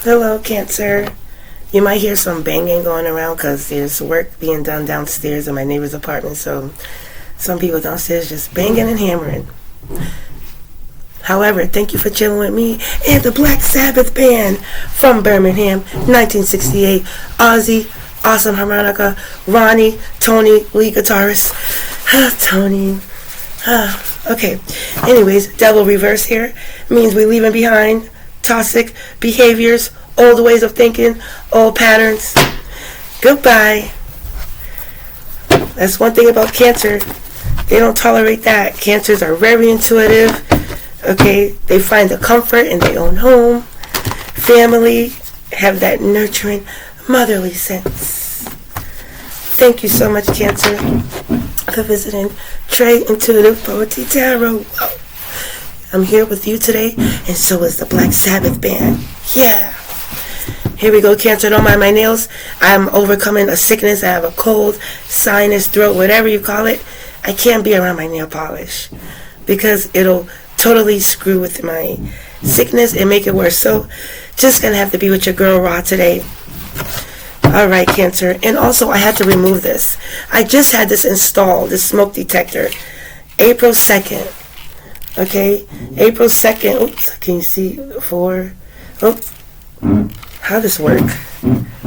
Hello, Cancer. You might hear some banging going around because there's work being done downstairs in my neighbor's apartment, so some people downstairs just banging and hammering. However, thank you for chilling with me and the Black Sabbath Band from Birmingham, 1968. Ozzy, awesome harmonica. Ronnie, Tony, lead guitarist. Tony. Okay. Anyways, devil reverse here means we're leaving behind toxic behaviors, old ways of thinking, old patterns. Goodbye. That's one thing about Cancer. They don't tolerate that. Cancers are very intuitive. Okay, they find the comfort in their own home, family, have that nurturing, motherly sense. Thank you so much, Cancer, for visiting Trey Intuitive Poetry Tarot. I'm here with you today, and so is the Black Sabbath Band. Yeah. Here we go, Cancer. Don't mind my nails. I'm overcoming a sickness. I have a cold, sinus, throat, whatever you call it. I can't be around my nail polish because it'll totally screw with my sickness and make it worse. So just gonna have to be with your girl Raw today. Alright, Cancer. And also I had to remove this. I just had this installed, this smoke detector, April 2nd. Okay, April 2nd. Oops, can you see? How does this work?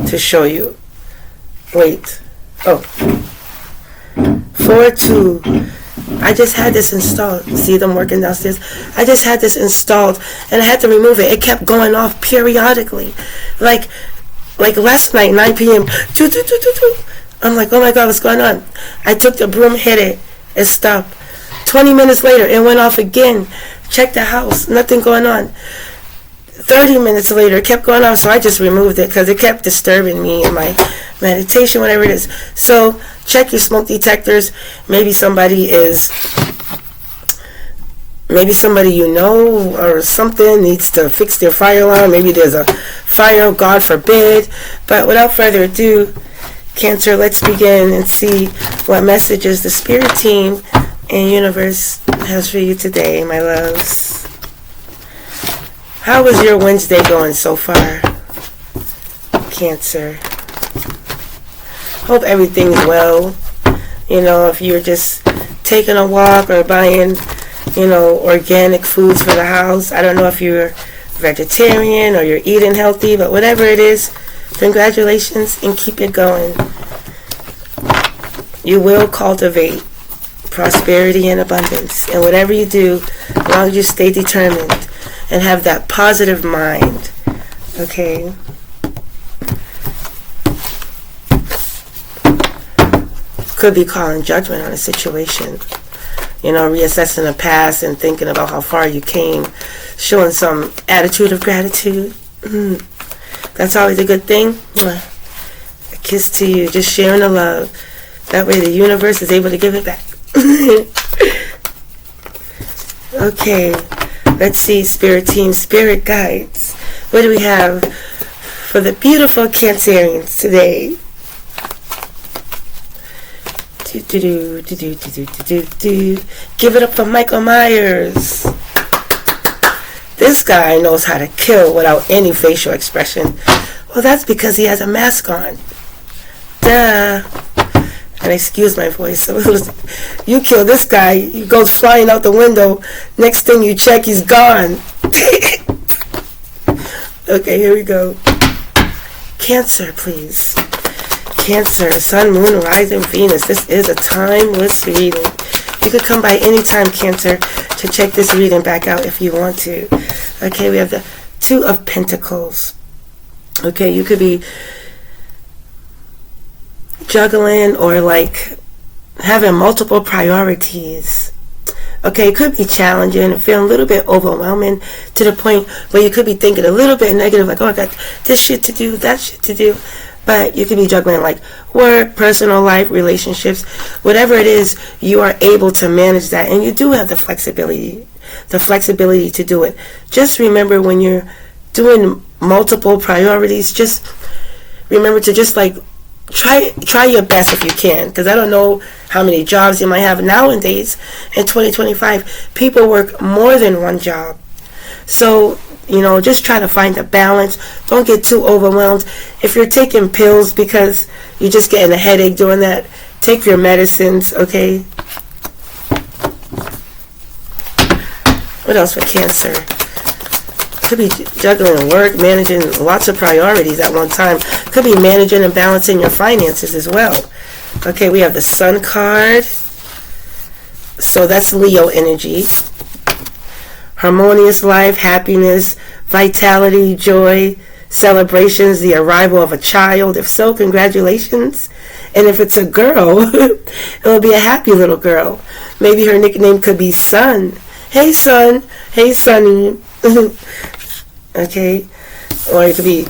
To show you. Wait. 4-2. I just had this installed. See them working downstairs? I just had this installed and I had to remove it. It kept going off periodically. Like last night, 9 p.m. I'm like, oh my God, what's going on? I took the broom, hit it. It stopped. 20 minutes later, it went off again. Checked the house. Nothing going on. 30 minutes later, it kept going off, so I just removed it because it kept disturbing me in my meditation, whatever it is. So check your smoke detectors. Maybe somebody you know or something needs to fix their fire alarm. Maybe there's a fire, God forbid. But without further ado, Cancer, let's begin and see what messages the spirit team and universe has for you today, my loves. How was your Wednesday going so far, Cancer? Hope everything's well. You know, if you're just taking a walk or buying, organic foods for the house. I don't know if you're vegetarian or you're eating healthy, but whatever it is, congratulations and keep it going. You will cultivate prosperity and abundance. And whatever you do, as long as you stay determined and have that positive mind, okay? Could be calling judgment on a situation. Reassessing the past and thinking about how far you came. Showing some attitude of gratitude. That's always a good thing. A kiss to you. Just sharing the love. That way the universe is able to give it back. Okay. Let's see, spirit team, spirit guides. What do we have for the beautiful Cancerians today? Give it up for Michael Myers. This guy knows how to kill without any facial expression. Well, that's because he has a mask on. Duh. And excuse my voice. So you kill this guy, he goes flying out the window. Next thing you check, he's gone. Okay, here we go. Cancer, please. Cancer, Sun, Moon, Rising, Venus. This is a timeless reading. You could come by anytime, Cancer, to check this reading back out if you want to. Okay, we have the Two of Pentacles. Okay, you could be juggling or having multiple priorities. Okay, it could be challenging and feeling a little bit overwhelming to the point where you could be thinking a little bit negative, like, oh, I got this shit to do, that shit to do. But you could be juggling work, personal life, relationships, whatever it is, you are able to manage that. And you do have the flexibility to do it. Just remember when you're doing multiple priorities, just remember to just try your best if you can, because I don't know how many jobs you might have nowadays in 2025. People work more than one job, so just try to find a balance. Don't get too overwhelmed. If you're taking pills because you're just getting a headache doing that, take your medicines, okay? What else for Cancer? Could be juggling work, managing lots of priorities at one time. Could be managing and balancing your finances as well. Okay, we have the Sun card. So that's Leo energy. Harmonious life, happiness, vitality, joy, celebrations, the arrival of a child. If so, congratulations. And if it's a girl, it'll be a happy little girl. Maybe her nickname could be Sun. Hey, Sun. Hey, Sunny. Okay. Or it could be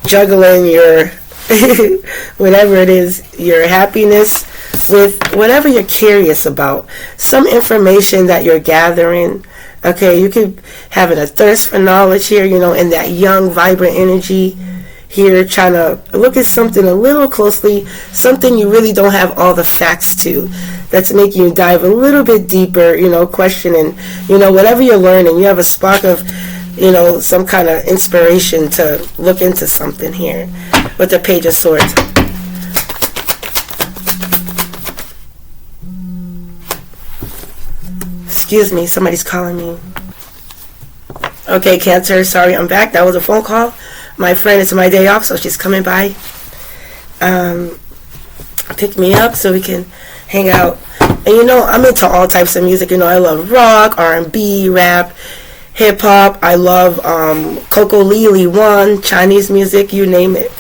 juggling your, whatever it is, your happiness with whatever you're curious about. Some information that you're gathering. Okay, you could having a thirst for knowledge here, in that young, vibrant energy here, trying to look at something a little closely, something you really don't have all the facts to. That's making you dive a little bit deeper, questioning, whatever you're learning. You have a spark of, some kind of inspiration to look into something here with the Page of Swords. Excuse me, somebody's calling me. Okay, Cancer, sorry, I'm back. That was a phone call. My friend, it's my day off, so she's coming by. Pick me up so we can hang out. And I'm into all types of music. I love rock, R&B, rap, hip-hop. I love Coco Lili One, Chinese music, you name it.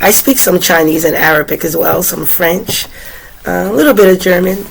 I speak some Chinese and Arabic as well, some French, a little bit of German.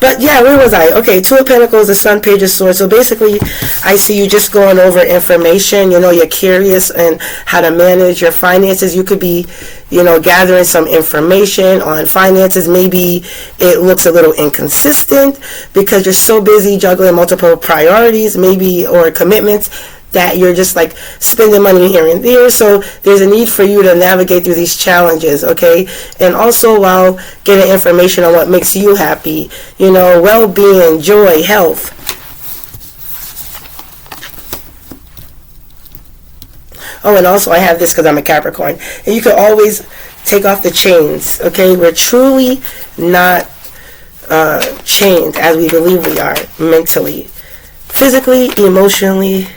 But yeah, where was I? Okay, Two of Pentacles, the Sun, Page of Swords. So basically, I see you just going over information. You're curious and how to manage your finances. You could be, gathering some information on finances. Maybe it looks a little inconsistent because you're so busy juggling multiple priorities, maybe, or commitments, that you're just like spending money here and there. So there's a need for you to navigate through these challenges, okay? And also while getting information on what makes you happy, well-being, joy, health. Oh, and also I have this because I'm a Capricorn. And you can always take off the chains, okay? We're truly not chained as we believe we are mentally, physically, emotionally.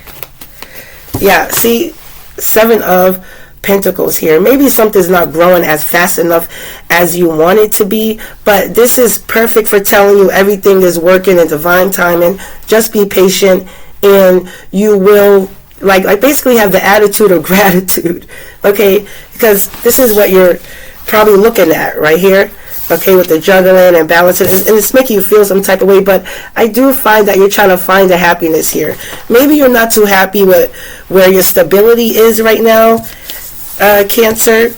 Yeah, see, Seven of Pentacles here. Maybe something's not growing as fast enough as you want it to be, but this is perfect for telling you everything is working in divine timing. Just be patient, and you will, like basically have the attitude of gratitude, okay? Because this is what you're probably looking at right here. Okay, with the juggling and balancing, and it's making you feel some type of way, but I do find that you're trying to find the happiness here. Maybe you're not too happy with where your stability is right now, Cancer,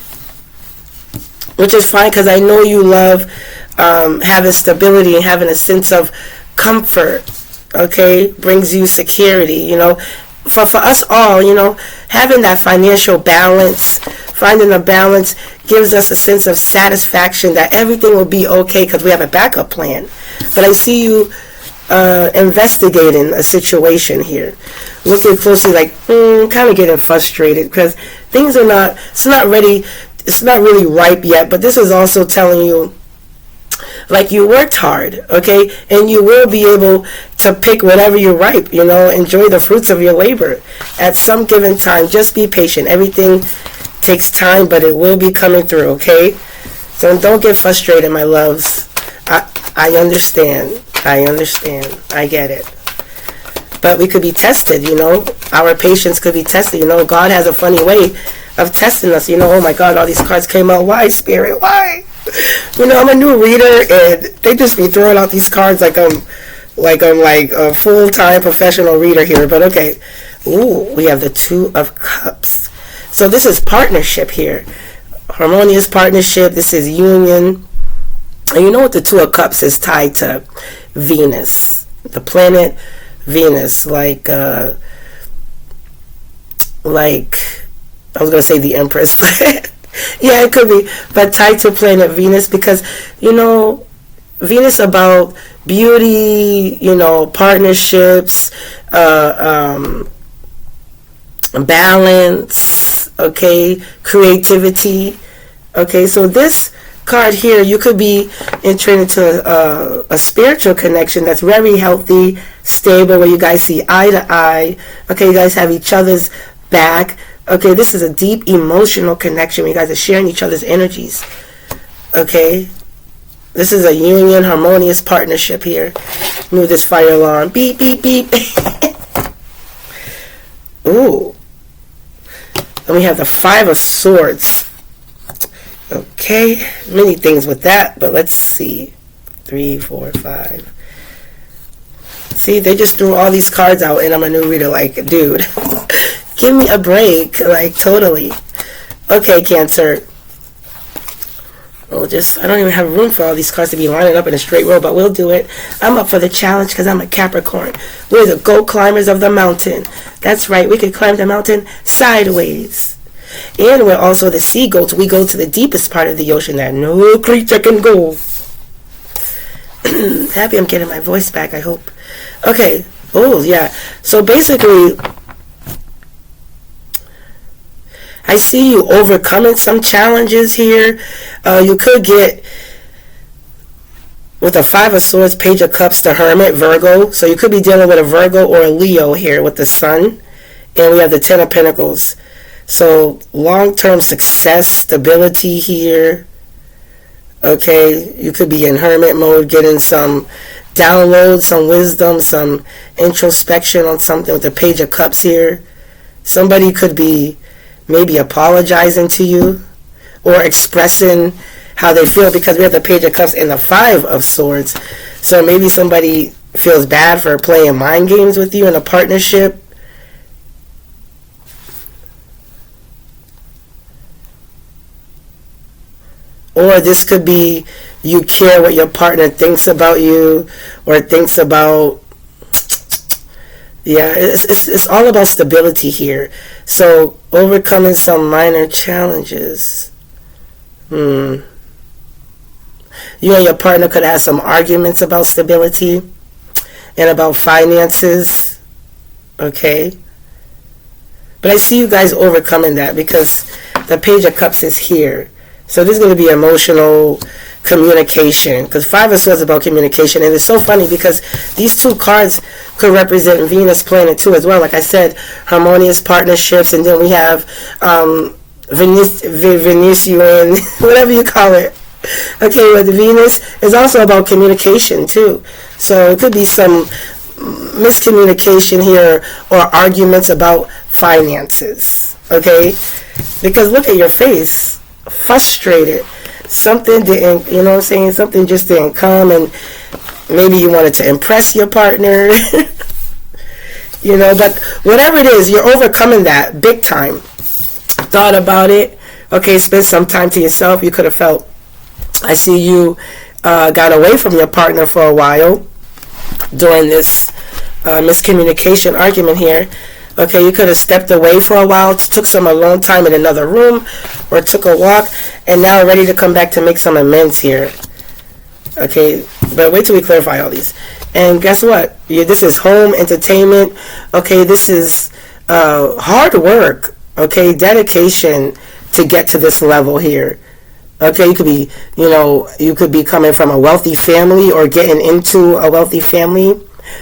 which is fine because I know you love having stability and having a sense of comfort, okay, brings you security, For us all, having that financial balance, finding a balance gives us a sense of satisfaction that everything will be okay because we have a backup plan. But I see you investigating a situation here, looking closely, like kind of getting frustrated because things are not, it's not really ripe yet. But this is also telling you, like, you worked hard, okay, and you will be able to pick whatever you ripe, enjoy the fruits of your labor at some given time. Just be patient. Everything takes time, but it will be coming through, okay? So don't get frustrated, my loves. I understand. I get it. But we could be tested, Our patience could be tested, God has a funny way of testing us, oh my God, all these cards came out. Why, Spirit? Why? I'm a new reader, and they just be throwing out these cards like I'm a full-time professional reader here. But okay. Ooh, we have the Two of Cups. So this is partnership here. Harmonious partnership. This is union. And you know what the Two of Cups is tied to? Venus. The planet Venus. Like I was going to say the Empress. Yeah, it could be. But tied to planet Venus because, Venus about beauty, partnerships, balance, okay, creativity. Okay, so this card here, you could be entering into a spiritual connection that's very healthy, stable, where you guys see eye to eye. Okay, you guys have each other's back. Okay, this is a deep emotional connection where you guys are sharing each other's energies. Okay, this is a union, harmonious partnership here. Move this fire alarm. Beep, beep, beep. Ooh. And we have the Five of Swords. Okay, many things with that, but let's see. 3, 4, 5. See, they just threw all these cards out, and I'm a new reader. Like, dude, give me a break. Like, totally. Okay, Cancer. I don't even have room for all these cards to be lining up in a straight row, but we'll do it. I'm up for the challenge because I'm a Capricorn. We're the goat climbers of the mountain. That's right, we can climb the mountain sideways. And we're also the sea goats. We go to the deepest part of the ocean that no creature can go. Happy I'm getting my voice back, I hope. Okay. Oh, yeah. So basically, I see you overcoming some challenges here. You could get, with the Five of Swords, Page of Cups, the Hermit, Virgo. So you could be dealing with a Virgo or a Leo here with the Sun. And we have the Ten of Pentacles. So long-term success, stability here. Okay, you could be in hermit mode, getting some downloads, some wisdom, some introspection on something with the Page of Cups here. Somebody could be maybe apologizing to you or expressing how they feel, because we have the Page of Cups and the Five of Swords. So maybe somebody feels bad for playing mind games with you in a partnership. Or this could be you care what your partner thinks about you or thinks about. Yeah, it's all about stability here. So overcoming some minor challenges. You and your partner could have some arguments about stability and about finances. Okay. But I see you guys overcoming that because the Page of Cups is here. So this is going to be emotional communication, because Five of Swords is about communication. And it's so funny because these two cards could represent Venus planet too as well. Like I said, harmonious partnerships, and then we have Venusian, whatever you call it. Okay, with Venus is also about communication too. So it could be some miscommunication here or arguments about finances. Okay, because look at your face. Frustrated. Something didn't, you know what I'm saying? Something just didn't come, and maybe you wanted to impress your partner. You know, but whatever it is, you're overcoming that big time. Thought about it. Okay, spend some time to yourself. You could have felt, I see you got away from your partner for a while during this miscommunication argument here. Okay, you could have stepped away for a while, took some alone time in another room, or took a walk, and now ready to come back to make some amends here. Okay, but wait till we clarify all these. And guess what? This is home entertainment. Okay, this is hard work. Okay, dedication to get to this level here. Okay, you could be coming from a wealthy family or getting into a wealthy family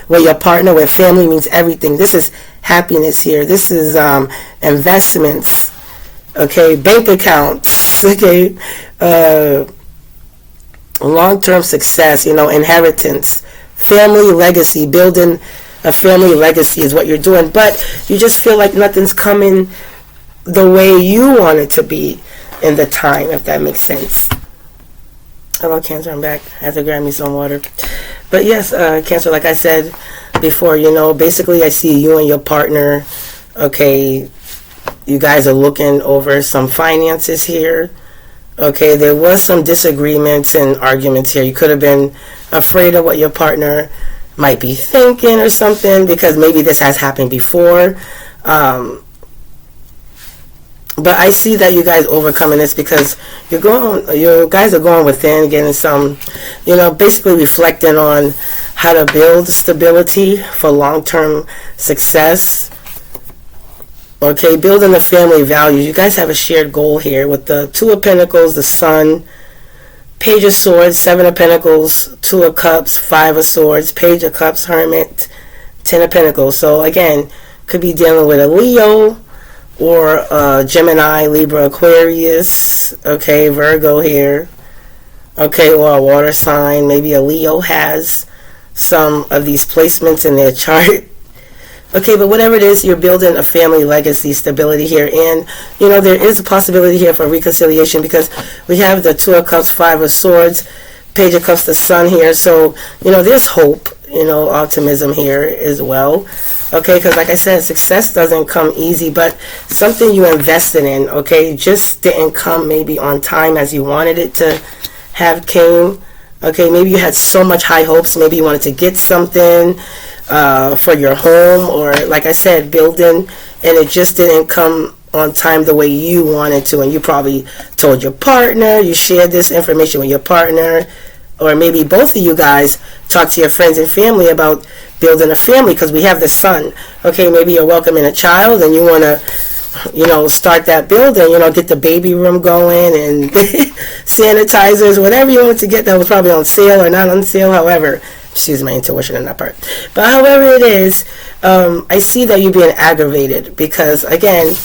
where your partner, where family means everything. This is happiness here. This is investments. Okay, bank accounts. Okay, long-term success. Inheritance, family legacy. Building a family legacy is what you're doing, but you just feel like nothing's coming the way you want it to be in the time, if that makes sense. Hello, Cancer, I'm back. I had to grab me some water. But yes, Cancer, like I said before, basically I see you and your partner, okay, you guys are looking over some finances here. Okay, there was some disagreements and arguments here. You could have been afraid of what your partner might be thinking or something, because maybe this has happened before. But I see that you guys overcoming this because you guys are going within, getting some, basically reflecting on how to build stability for long-term success. Okay, building the family values. You guys have a shared goal here with the Two of Pentacles, the Sun, Page of Swords, Seven of Pentacles, Two of Cups, Five of Swords, Page of Cups, Hermit, Ten of Pentacles. So again, could be dealing with a Leo or Gemini, Libra, Aquarius, okay, Virgo here, okay, or a water sign. Maybe a Leo has some of these placements in their chart. Okay, but whatever it is, you're building a family legacy, stability here. And, you know, there is a possibility here for reconciliation because we have the Two of Cups, Five of Swords, Page of Cups, the Sun here. So, you know, there's hope, you know, optimism here as well. Okay, because like I said, success doesn't come easy, but something you invested in, okay, just didn't come maybe on time as you wanted it to have came. Okay, maybe you had so much high hopes. Maybe you wanted to get something for your home, or like I said, building, and it just didn't come on time the way you wanted to. And you probably told your partner, you shared this information with your partner, or maybe both of you guys talk to your friends and family about building a family because we have the Sun. Okay, maybe you're welcoming a child and you want to, you know, start that building, you know, get the baby room going and sanitizers, whatever you wanted to get that was probably on sale or not on sale, however. Excuse my intuition in that part. But however it is, I see that you're being aggravated because, again,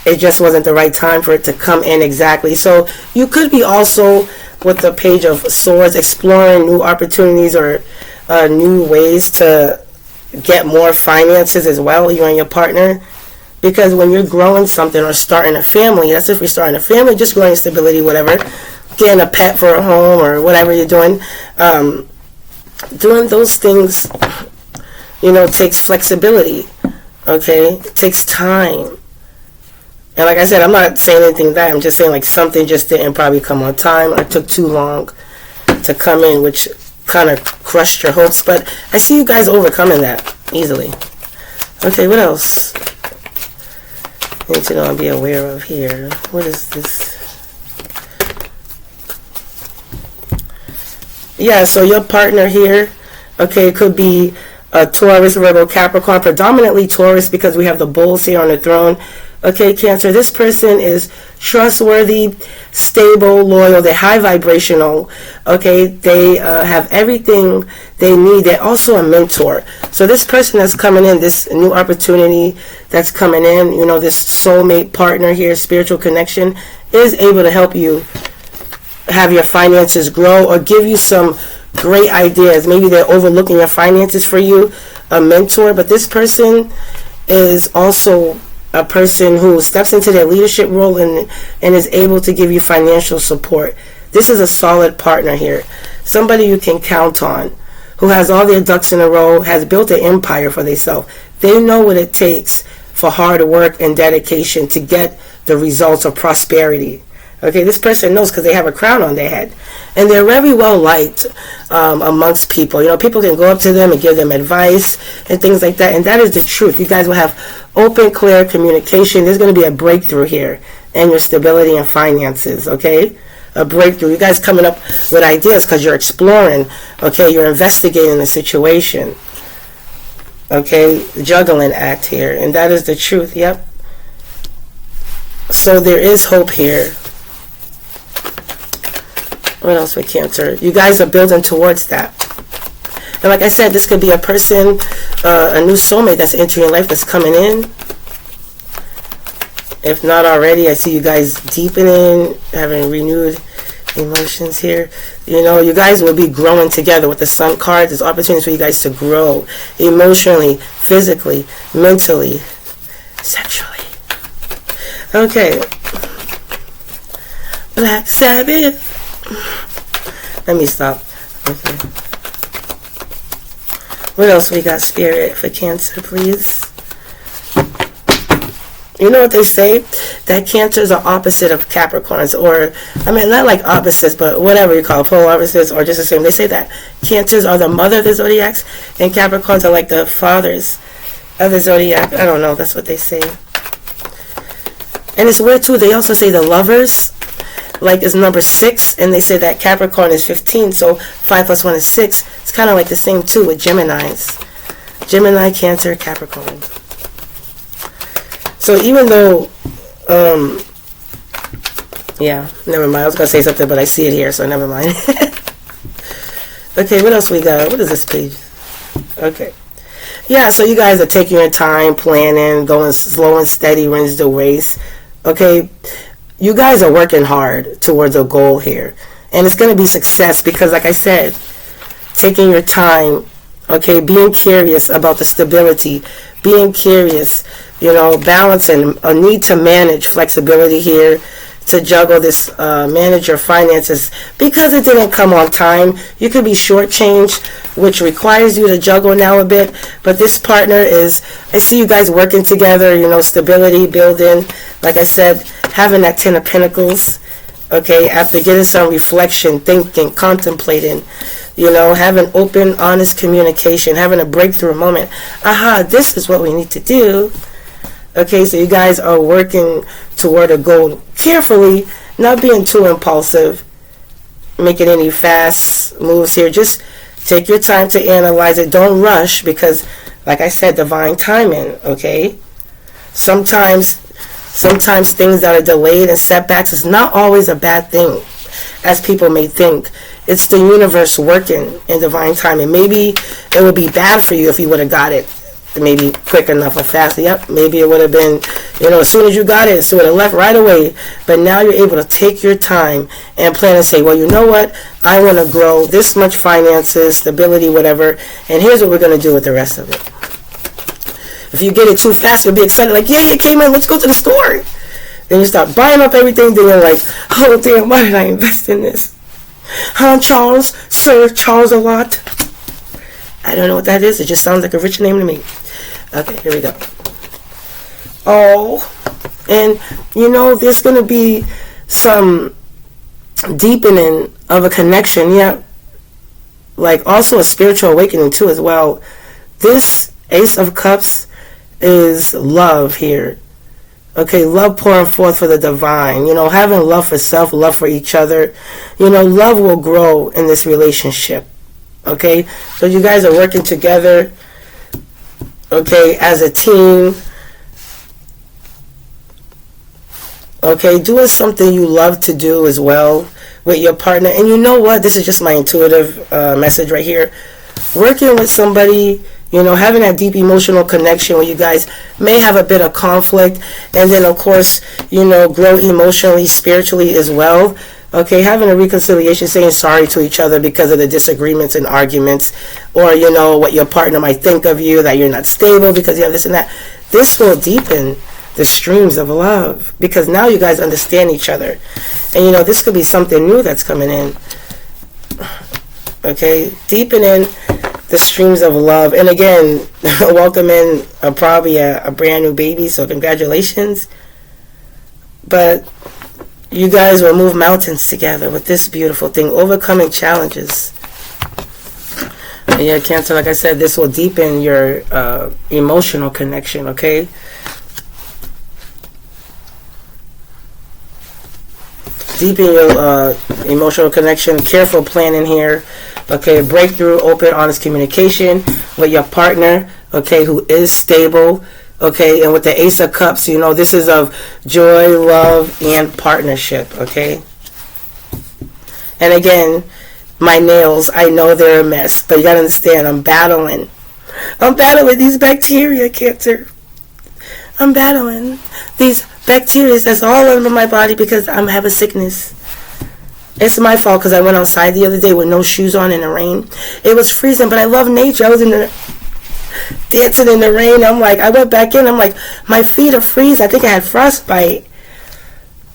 it just wasn't the right time for it to come in exactly. So you could be also, with the Page of Swords, exploring new opportunities or new ways to get more finances as well, you and your partner. Because when you're growing something or starting a family, that's if you're starting a family, just growing stability, whatever, getting a pet for a home or whatever you're doing, doing those things, you know, takes flexibility, okay? It takes time. And like I said, I'm not saying anything that. I'm just saying like something just didn't probably come on time or took too long to come in, which kind of crushed your hopes. But I see you guys overcoming that easily. Okay, what else? I need to know and be aware of here. What is this? Yeah, so your partner here, okay, could be a Taurus, Virgo, Capricorn, predominantly Taurus because we have the bulls here on the throne. Okay, Cancer, this person is trustworthy, stable, loyal. They're high vibrational. Okay, they have everything they need. They're also a mentor. So this person that's coming in, this new opportunity that's coming in, you know, this soulmate partner here, spiritual connection, is able to help you have your finances grow or give you some great ideas. Maybe they're overlooking your finances for you, a mentor. But this person is also a person who steps into their leadership role and is able to give you financial support. This is a solid partner here. Somebody you can count on, who has all their ducks in a row, has built an empire for themselves. They know what it takes for hard work and dedication to get the results of prosperity. Okay, this person knows because they have a crown on their head. And they're very well liked amongst people. You know, people can go up to them and give them advice and things like that. And that is the truth. You guys will have open, clear communication. There's going to be a breakthrough here in your stability and finances, okay? A breakthrough. You guys coming up with ideas because you're exploring, okay? You're investigating the situation, okay? The juggling act here. And that is the truth, yep. So there is hope here. What else with Cancer? You guys are building towards that. And like I said, this could be a person, a new soulmate that's entering your life that's coming in. If not already, I see you guys deepening, having renewed emotions here. You know, you guys will be growing together with the Sun card. There's opportunities for you guys to grow emotionally, physically, mentally, sexually. Okay. Black Sabbath. Let me stop. Okay. What else we got, Spirit, for Cancer, please? You know what they say? That Cancers are opposite of Capricorns. Or, I mean, not like opposites, but whatever you call it, polar opposites, or just the same. They say that Cancers are the mother of the zodiacs, and Capricorns are like the fathers of the zodiac. I don't know. That's what they say. And it's weird, too. They also say the lovers, like, is number 6, and they say that Capricorn is 15, so 5 plus 1 is 6. It's kind of like the same too with Geminis. Gemini, Cancer, Capricorn. So even though, yeah, never mind. I was going to say something, but I see it here, so never mind. Okay, what else we got? What is this page? Okay. Yeah, so you guys are taking your time, planning, going slow and steady wins the race. Okay, you guys are working hard towards a goal here. And it's going to be success because, like I said, taking your time, okay, being curious about the stability, being curious, balancing, a need to manage flexibility here, to juggle this, manage your finances. Because it didn't come on time, you could be shortchanged, which requires you to juggle now a bit. But this partner is, I see you guys working together, stability, building, like I said, having that 10 of Pentacles, okay, after getting some reflection, thinking, contemplating, having open, honest communication, having a breakthrough moment. Aha, this is what we need to do. Okay, so you guys are working toward a goal carefully, not being too impulsive, making any fast moves here. Just take your time to analyze it. Don't rush because, like I said, divine timing, okay? Sometimes things that are delayed and setbacks is not always a bad thing, as people may think. It's the universe working in divine timing. Maybe it would be bad for you if you would have got it maybe quick enough or fast. Yep, maybe it would have been, as soon as you got it, so it would have left right away. But now you're able to take your time and plan and say, well, you know what? I want to grow this much finances, stability, whatever, and here's what we're going to do with the rest of it. If you get it too fast, you'll be excited, like, yeah, it came in, let's go to the store. Then you start buying up everything, then you're like, oh, damn, why did I invest in this? Huh, Charles? Sir Charles a lot? I don't know what that is. It just sounds like a rich name to me. Okay, here we go. Oh, and there's going to be some deepening of a connection. Yeah, like also a spiritual awakening too as well. This Ace of Cups is love here. Okay, love pouring forth for the divine. Having love for self, love for each other. Love will grow in this relationship. Okay, so you guys are working together, okay, as a team, okay, doing something you love to do as well with your partner. And you know what, this is just my intuitive message right here. Working with somebody, having that deep emotional connection where you guys may have a bit of conflict, and then of course, grow emotionally, spiritually as well. Okay, having a reconciliation, saying sorry to each other because of the disagreements and arguments, or what your partner might think of you, that you're not stable because you have this and that. This will deepen the streams of love because now you guys understand each other, and this could be something new that's coming in. Okay, deepening the streams of love, and again, welcoming probably a brand new baby. So congratulations, but you guys will move mountains together with this beautiful thing, overcoming challenges. And yeah, Cancer, like I said, this will deepen your emotional connection, okay? Deepen your emotional connection, careful planning here, okay? Breakthrough, open, honest communication with your partner, okay, who is stable. Okay, and with the Ace of Cups, this is of joy, love, and partnership, okay? And again, my nails, I know they're a mess, but you gotta understand, I'm battling these bacteria, Cancer. I'm battling these bacteria that's all over my body because I'm having sickness. It's my fault because I went outside the other day with no shoes on in the rain. It was freezing, but I love nature. I was dancing in the rain. I went back in. I'm like, my feet are freezing. I think I had frostbite.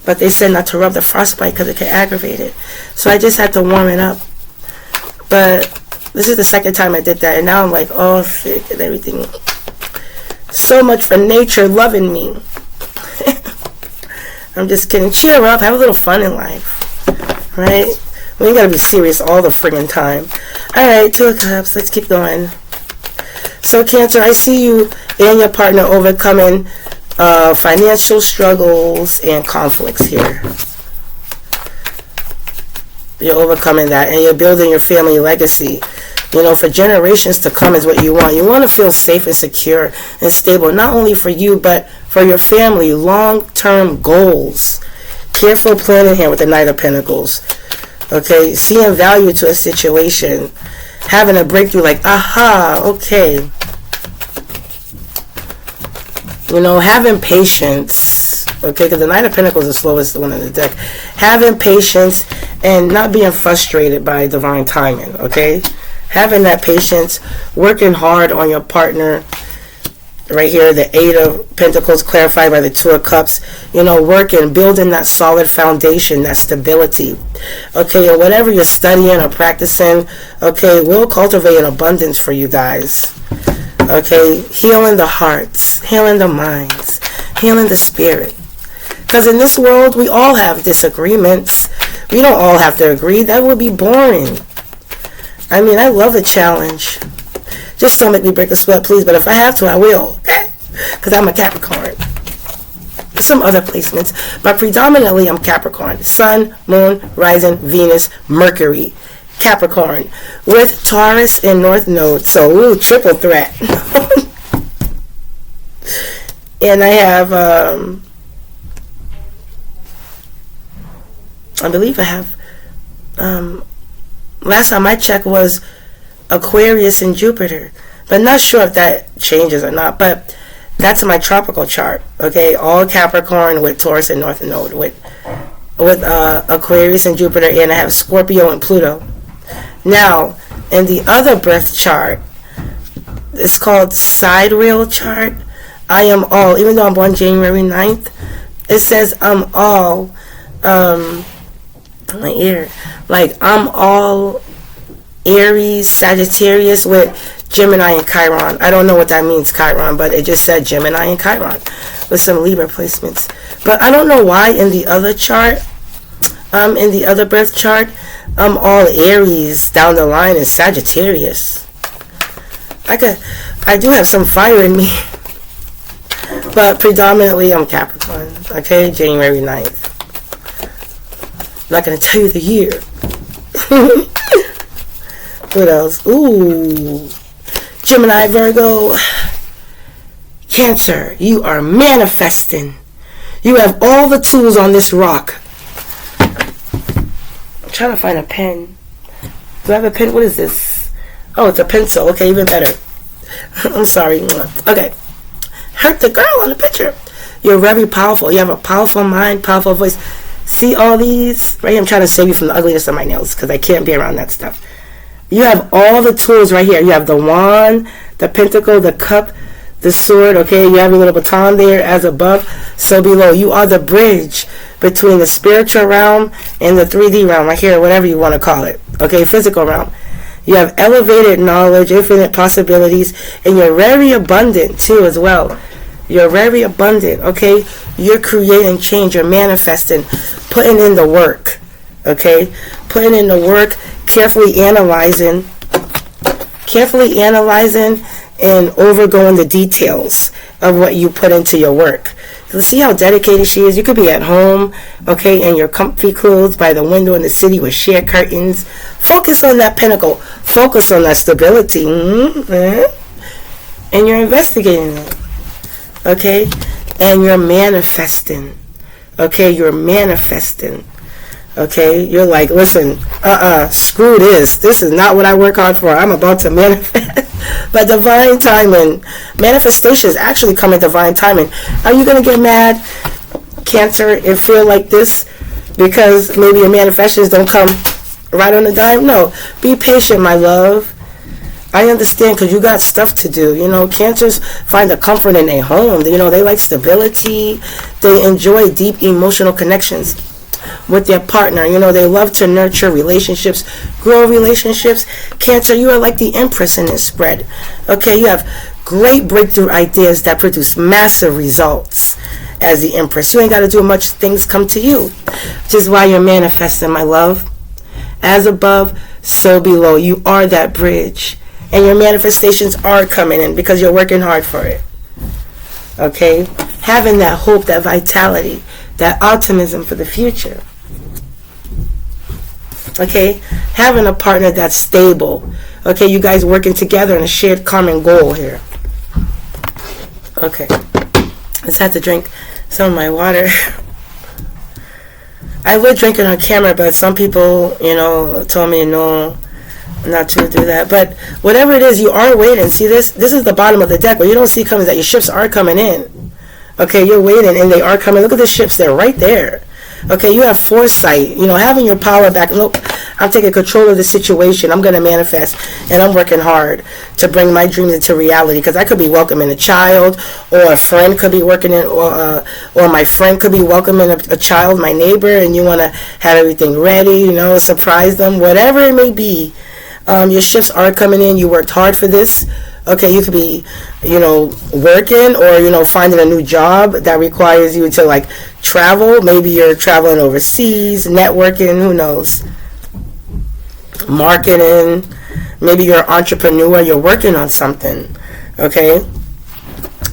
But they said not to rub the frostbite because it can aggravate it. So I just had to warm it up. But this is the second time I did that. And now I'm like, oh, sick and everything. So much for nature loving me. I'm just kidding. Cheer up. Have a little fun in life. Right? We ain't got to be serious all the friggin' time. Alright, Two of Cups. Let's keep going. So Cancer, I see you and your partner overcoming financial struggles and conflicts here. You're overcoming that, and you're building your family legacy. for generations to come is what you want. You want to feel safe and secure and stable, not only for you, but for your family. Long-term goals. Careful planning here with the Knight of Pentacles. Okay, seeing value to a situation. Having a breakthrough like, aha, okay. Having patience. Okay, because the Knight of Pentacles is the slowest one in the deck. Having patience and not being frustrated by divine timing. Okay, having that patience, working hard on your partner. Right here, the Eight of Pentacles clarified by the Two of Cups. Working, building that solid foundation, that stability. Okay, or whatever you're studying or practicing, okay, will cultivate an abundance for you guys. Okay, healing the hearts, healing the minds, healing the spirit. Because in this world, we all have disagreements. We don't all have to agree. That would be boring. I mean, I love a challenge. Just don't make me break a sweat, please. But if I have to, I will. Okay? Because I'm a Capricorn. Some other placements. But predominantly, I'm Capricorn. Sun, Moon, Rising, Venus, Mercury. Capricorn. With Taurus and North Node. So, triple threat. And I have, I believe I have, last time I checked was Aquarius and Jupiter, but not sure if that changes or not. But that's my tropical chart. Okay, all Capricorn with Taurus and North Node with Aquarius and Jupiter, and I have Scorpio and Pluto. Now, in the other birth chart, it's called sidereal chart. I am all, even though I'm born January 9th, it says I'm all, my ear, like I'm all Aries, Sagittarius with Gemini and Chiron. I don't know what that means, Chiron, but it just said Gemini and Chiron with some Libra placements. But I don't know why in the other chart, in the other birth chart, I'm all Aries down the line and Sagittarius. I do have some fire in me, but predominantly I'm Capricorn. Okay, January 9th. I'm not going to tell you the year. What else? Ooh. Gemini, Virgo, Cancer. You are manifesting. You have all the tools on this rock. I'm trying to find a pen. Do I have a pen? What is this? Oh, it's a pencil. Okay, even better. I'm sorry. Okay. Hurt the girl on the picture. You're very powerful. You have a powerful mind, powerful voice. See all these? Right here, I'm trying to save you from the ugliness of my nails because I can't be around that stuff. You have all the tools right here. You have the wand, the pentacle, the cup, the sword, okay? You have your little baton there, as above, so below. You are the bridge between the spiritual realm and the 3D realm, right here, whatever you want to call it, okay? Physical realm. You have elevated knowledge, infinite possibilities, and you're very abundant, too, as well. You're very abundant, okay? You're creating change. You're manifesting, putting in the work, okay? Putting in the work, carefully analyzing and overgoing the details of what you put into your work. You see how dedicated she is? You could be at home, okay, in your comfy clothes by the window in the city with sheer curtains. Focus on that pinnacle. Focus on that stability. And you're investigating it, okay? And you're manifesting, okay? You're manifesting. Okay, you're like, listen, screw this. This is not what I work hard for. I'm about to manifest. But divine timing, manifestations actually come in divine timing. Are you going to get mad, Cancer, and feel like this because maybe your manifestations don't come right on the dime? No, be patient, my love. I understand because you got stuff to do. Cancers find a comfort in their home. They like stability. They enjoy deep emotional connections with their partner. They love to nurture relationships, grow relationships. Cancer, you are like the Empress in this spread. Okay, you have great breakthrough ideas that produce massive results as the Empress. You ain't got to do much. Things come to you, which is why you're manifesting, my love. As above, so below. You are that bridge, and your manifestations are coming in because you're working hard for it. Okay, having that hope, that vitality, that optimism for the future. Okay, having a partner that's stable. Okay, you guys working together on a shared common goal here. Okay. Let's have to drink some of my water. I would drink it on camera, but some people, told me no, not to do that. But whatever it is, you are waiting. See this? This is the bottom of the deck. What you don't see coming is that your ships are coming in. Okay, you're waiting, and they are coming. Look at the ships. They're right there. Okay, you have foresight. Having your power back. Look, I'm taking control of the situation. I'm going to manifest, and I'm working hard to bring my dreams into reality. Because I could be welcoming a child, or a friend could be working in, or my friend could be welcoming a child, my neighbor, and you want to have everything ready. Surprise them, whatever it may be. Your shifts are coming in. You worked hard for this. Okay, you could be, working or, finding a new job that requires you to, travel. Maybe you're traveling overseas, networking, who knows. Marketing. Maybe you're an entrepreneur. You're working on something. Okay?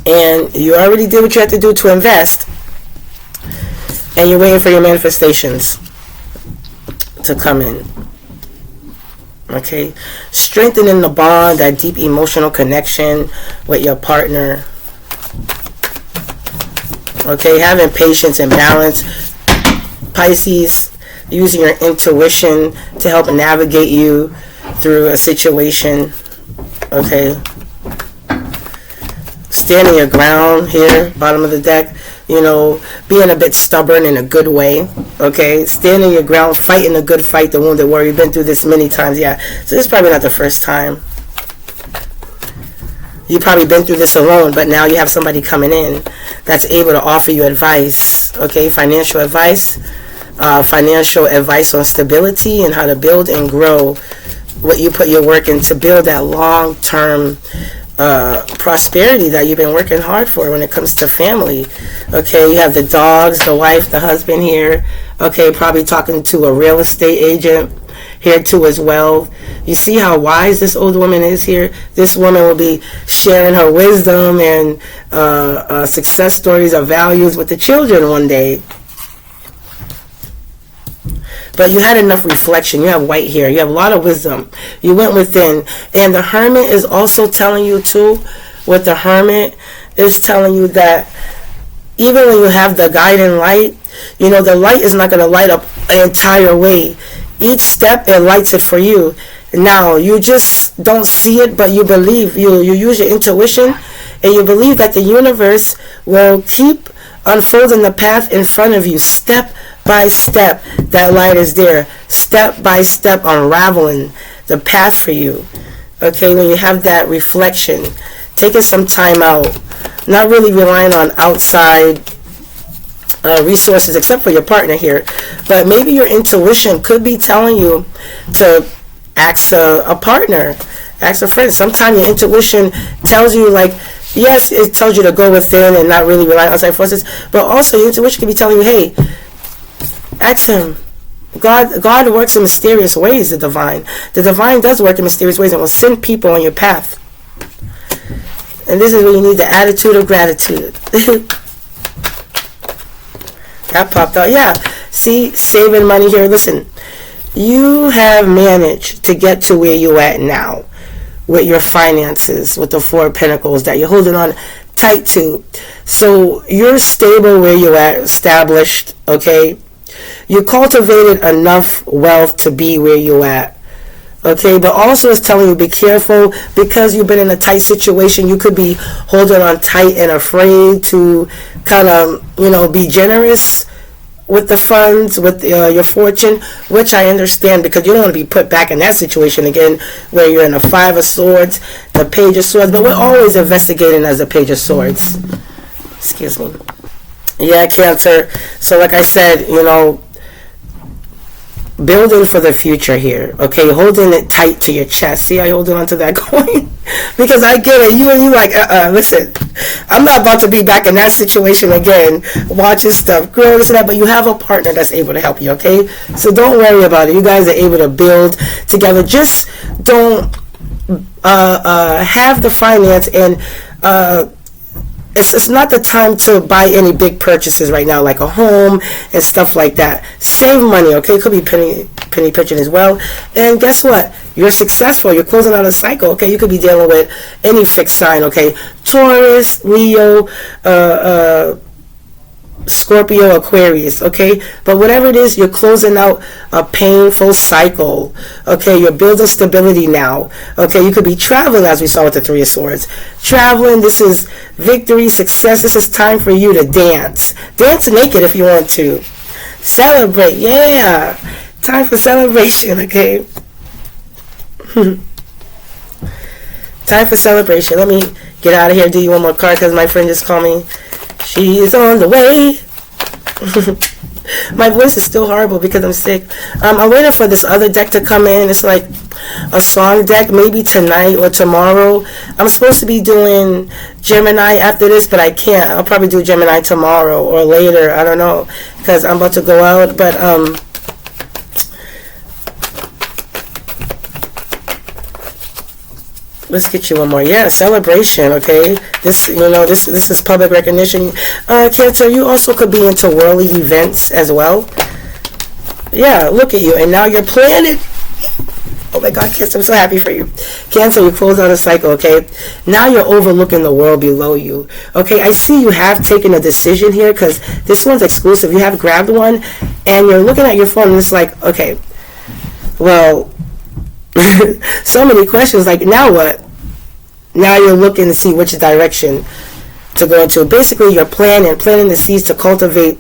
And you already did what you had to do to invest. And you're waiting for your manifestations to come in. Okay, strengthening the bond, that deep emotional connection with your partner. Okay, having patience and balance. Pisces, using your intuition to help navigate you through a situation. Okay, standing your ground here, bottom of the deck. Being a bit stubborn in a good way. Okay, standing your ground, fighting a good fight, the wounded warrior. You've been through this many times, yeah. So this is probably not the first time. You've probably been through this alone, but now you have somebody coming in that's able to offer you advice. Okay, financial advice on stability and how to build and grow what you put your work in to build that long-term prosperity that you've been working hard for when it comes to family. Okay, you have the dogs, the wife, the husband here. Okay, probably talking to a real estate agent here too as well. You see how wise this old woman is here? This woman will be sharing her wisdom and success stories or values with the children one day. But you had enough reflection. You have white hair. You have a lot of wisdom. You went within. And the hermit is also telling you too, what the hermit is telling you, that even when you have the guiding light, the light is not going to light up an entire way. Each step, it lights it for you. Now, you just don't see it, but you believe. You use your intuition, and you believe that the universe will keep unfolding the path in front of you, step by step. That light is there, step by step, unraveling the path for you. Okay, when you have that reflection, taking some time out, not really relying on outside resources except for your partner here, but maybe your intuition could be telling you to ask a partner, ask a friend. Sometimes your intuition tells you, yes, it tells you to go within and not really rely on outside forces, but also your intuition could be telling you, hey, ask him. God works in mysterious ways, the divine. The divine does work in mysterious ways and will send people on your path. And this is where you need the attitude of gratitude. That popped out. Yeah. See, saving money here. Listen, you have managed to get to where you're at now with your finances, with the Four of Pentacles that you're holding on tight to. So you're stable where you're at, established, okay? You cultivated enough wealth to be where you're at. Okay, but also it's telling you be careful because you've been in a tight situation. You could be holding on tight and afraid to kind of, be generous with the funds, with your fortune, which I understand because you don't want to be put back in that situation again where you're in a Five of Swords, the Page of Swords, but we're always investigating as a Page of Swords. Excuse me. Yeah, Cancer. So like I said, building for the future here, okay? Holding it tight to your chest. See how you're holding on to that coin? Because I get it. You listen, I'm not about to be back in that situation again, watching stuff grow, this and that, but you have a partner that's able to help you, okay? So don't worry about it. You guys are able to build together. Just don't have the finance and it's not the time to buy any big purchases right now, like a home and stuff like that. Save money, okay? It could be penny penny pinching as well. And guess what? You're successful. You're closing out a cycle. Okay, you could be dealing with any fixed sign. Okay, Taurus, Leo, Scorpio, Aquarius, okay? But whatever it is, you're closing out a painful cycle, okay? You're building stability now, okay? You could be traveling, as we saw with the Three of Swords. Traveling, this is victory, success. This is time for you to dance. Dance naked if you want to. Celebrate, yeah. Time for celebration, okay? Time for celebration. Let me get out of here, do you one more card, because my friend just called me. She is on the way. My voice is still horrible because I'm sick. I'm waiting for this other deck to come in. It's like a song deck, maybe tonight or tomorrow. I'm supposed to be doing Gemini after this, but I can't. I'll probably do Gemini tomorrow or later. I don't know, because I'm about to go out. But let's get you one more. Yeah, celebration, okay? This, this is public recognition. Cancer, you also could be into worldly events as well. Yeah, look at you. And now you're planning. Oh my God, Cancer, I'm so happy for you. Cancer, you close out a cycle, okay? Now you're overlooking the world below you. Okay, I see you have taken a decision here, because this one's exclusive. You have grabbed one, and you're looking at your phone, and it's like, okay, well, so many questions, like, now what? Now you're looking to see which direction to go into. Basically, you're planting the seeds to cultivate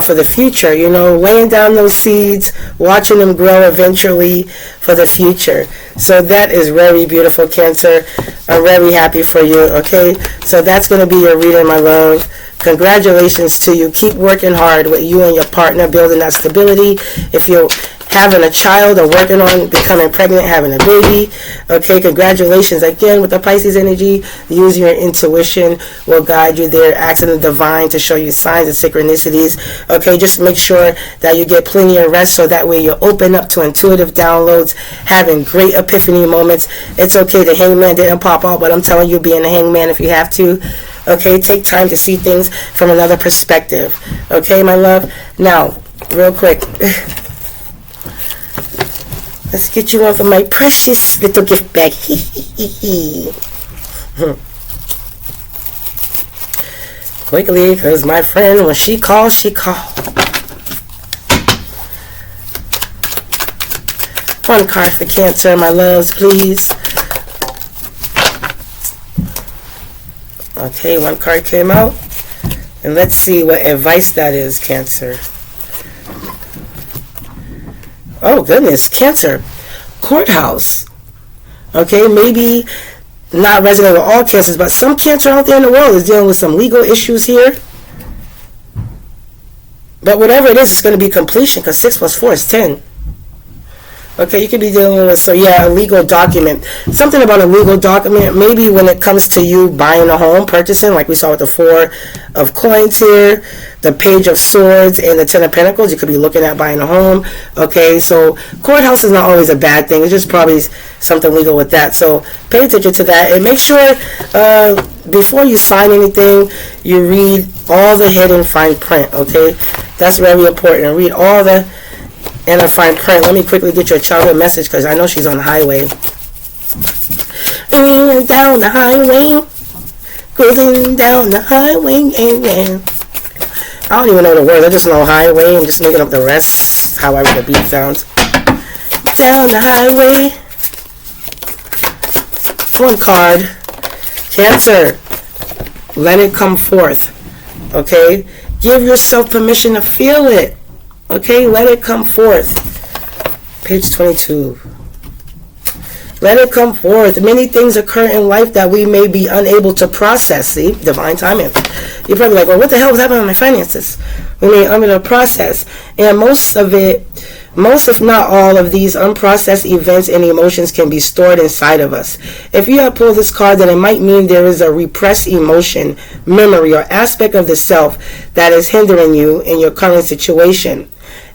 for the future, laying down those seeds, watching them grow eventually for the future. So that is very beautiful, Cancer. I'm very happy for you, okay? So that's going to be your reading, my love. Congratulations to you. Keep working hard with you and your partner, building that stability. If you're having a child or working on becoming pregnant, having a baby, okay, congratulations. Again, with the Pisces energy, use your intuition will guide you there, asking the divine to show you signs and synchronicities, okay? Just make sure that you get plenty of rest, so that way you're open up to intuitive downloads, having great epiphany moments. It's okay, the hangman didn't pop out, but I'm telling you, be in the hangman if you have to. Okay, take time to see things from another perspective. Okay, my love? Now, real quick, let's get you one from my precious little gift bag. Quickly, because my friend, when she calls, she calls. One card for Cancer, my loves, please. Okay, one card came out. And let's see what advice that is, Cancer. Oh, goodness, Cancer. Courthouse. Okay, maybe not resonant with all Cancers, but some Cancer out there in the world is dealing with some legal issues here. But whatever it is, it's going to be completion, because 6 plus 4 is 10. Okay, you could be dealing with, a legal document. Something about a legal document, maybe when it comes to you buying a home, purchasing, like we saw with the 4 of Coins here, the Page of Swords, and the 10 of Pentacles. You could be looking at buying a home. Okay, so courthouse is not always a bad thing. It's just probably something legal with that. So pay attention to that, and make sure before you sign anything, you read all the hidden fine print, okay? That's very important. Read all the and a fine print. Let me quickly get your childhood message, because I know she's on the highway. Down the highway, cruising down the highway, yeah. I don't even know the words. I just know highway. I'm just making up the rest, however the beat sounds. Down the highway. One card. Cancer. Let it come forth. Okay? Give yourself permission to feel it. Okay, let it come forth. Page 22. Let it come forth. Many things occur in life that we may be unable to process. See, divine timing. You're probably like, well, what the hell was happening with my finances? We may be unable to process. And most if not all of these unprocessed events and emotions can be stored inside of us. If you have pulled this card, then it might mean there is a repressed emotion, memory, or aspect of the self that is hindering you in your current situation.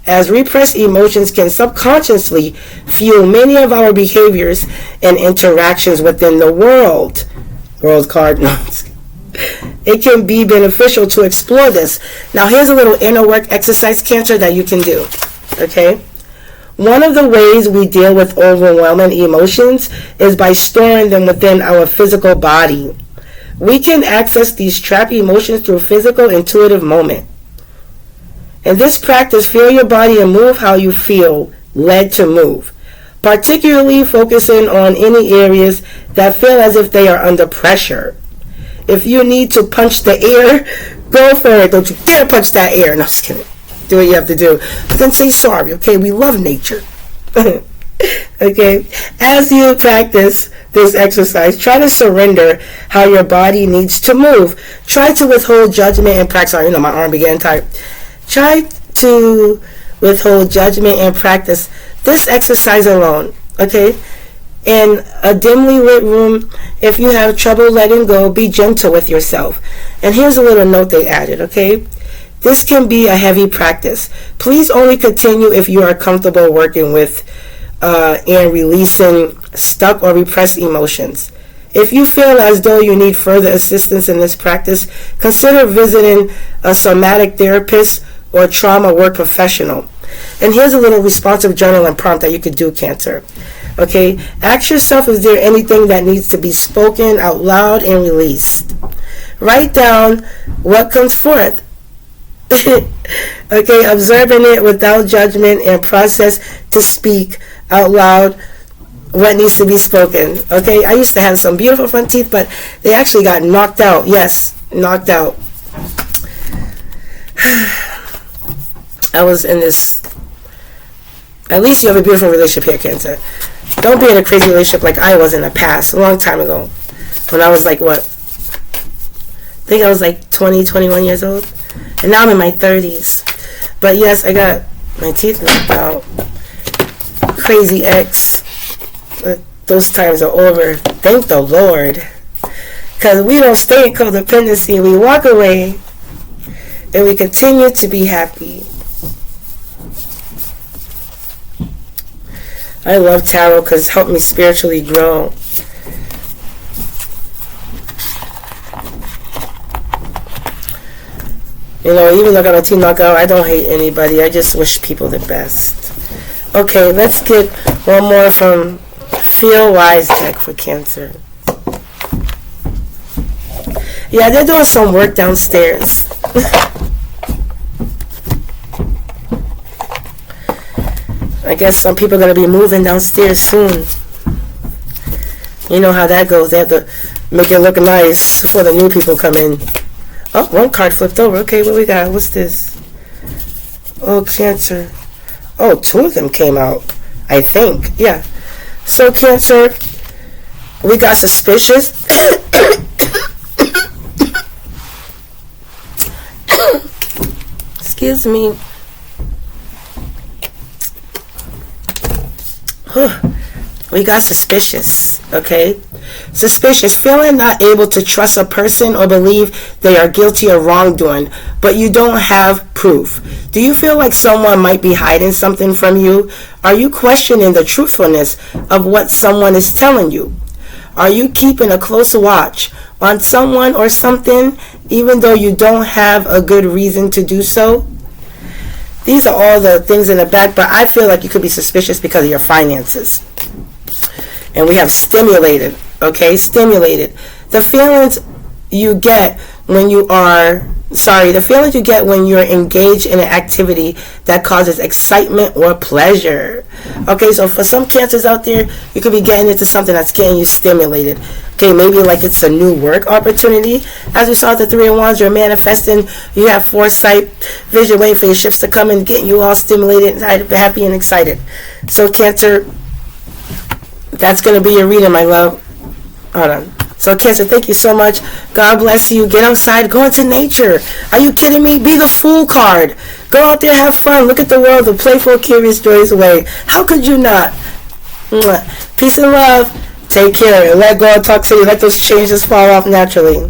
As repressed emotions can subconsciously fuel many of our behaviors and interactions within the world. World card notes. It can be beneficial to explore this. Now here's a little inner work exercise, Cancer, that you can do. Okay? One of the ways we deal with overwhelming emotions is by storing them within our physical body. We can access these trapped emotions through physical intuitive movement. In this practice, feel your body and move how you feel led to move, particularly focusing on any areas that feel as if they are under pressure. If you need to punch the air, go for it. Don't you dare punch that air. No, just kidding. Do what you have to do. But then say sorry, okay? We love nature. Okay? As you practice this exercise, try to surrender how your body needs to move. Try to withhold judgment and practice. Sorry, my arm began tight. Try to withhold judgment and practice this exercise alone, okay? In a dimly lit room, if you have trouble letting go, be gentle with yourself. And here's a little note they added, okay? This can be a heavy practice. Please only continue if you are comfortable working with and releasing stuck or repressed emotions. If you feel as though you need further assistance in this practice, consider visiting a somatic therapist or trauma work professional. And here's a little responsive journal and prompt that you could do, Cancer. Okay, ask yourself, is there anything that needs to be spoken out loud and released? Write down what comes forth. Okay, observing it without judgment and process to speak out loud what needs to be spoken. Okay, I used to have some beautiful front teeth, but they actually got knocked out. Yes, knocked out. I was in this. At least you have a beautiful relationship here, Cancer. Don't be in a crazy relationship like I was in the past, a long time ago. When I was like, what? I think I was like 20, 21 years old. And now I'm in my 30s. But yes, I got my teeth knocked out. Crazy ex. But those times are over. Thank the Lord. Because we don't stay in codependency. We walk away. And we continue to be happy. I love tarot because it helped me spiritually grow. You know, even though I got my teeth knocked out, I don't hate anybody. I just wish people the best. Okay, let's get one more from Feel Wise deck for Cancer. Yeah, they're doing some work downstairs. I guess some people are going to be moving downstairs soon. You know how that goes. They have to make it look nice before the new people come in. Oh, one card flipped over. Okay, what we got? What's this? Oh, Cancer. Oh, two of them came out, I think. Yeah. So, Cancer, we got suspicious. Excuse me. We got suspicious, okay? Suspicious, feeling not able to trust a person or believe they are guilty of wrongdoing, but you don't have proof. Do you feel like someone might be hiding something from you? Are you questioning the truthfulness of what someone is telling you? Are you keeping a close watch on someone or something, even though you don't have a good reason to do so? These are all the things in the back, but I feel like you could be suspicious because of your finances. And we have stimulated, okay? Stimulated. The feelings you get when you are, the feelings you get when you're engaged in an activity that causes excitement or pleasure. Okay, so for some Cancers out there, you could be getting into something that's getting you stimulated. Okay, maybe like it's a new work opportunity. As we saw the Three of Wands, you're manifesting, you have foresight, vision, waiting for your shifts to come and getting you all stimulated, happy and excited. So Cancer, that's going to be your reading, my love. Hold on. So Cancer, thank you so much. God bless you. Get outside. Go into nature. Are you kidding me? Be the Fool card. Go out there, have fun. Look at the world the playful, curious, joyous way. How could you not? Peace and love. Take care. Let go of toxicity. Let those changes fall off naturally.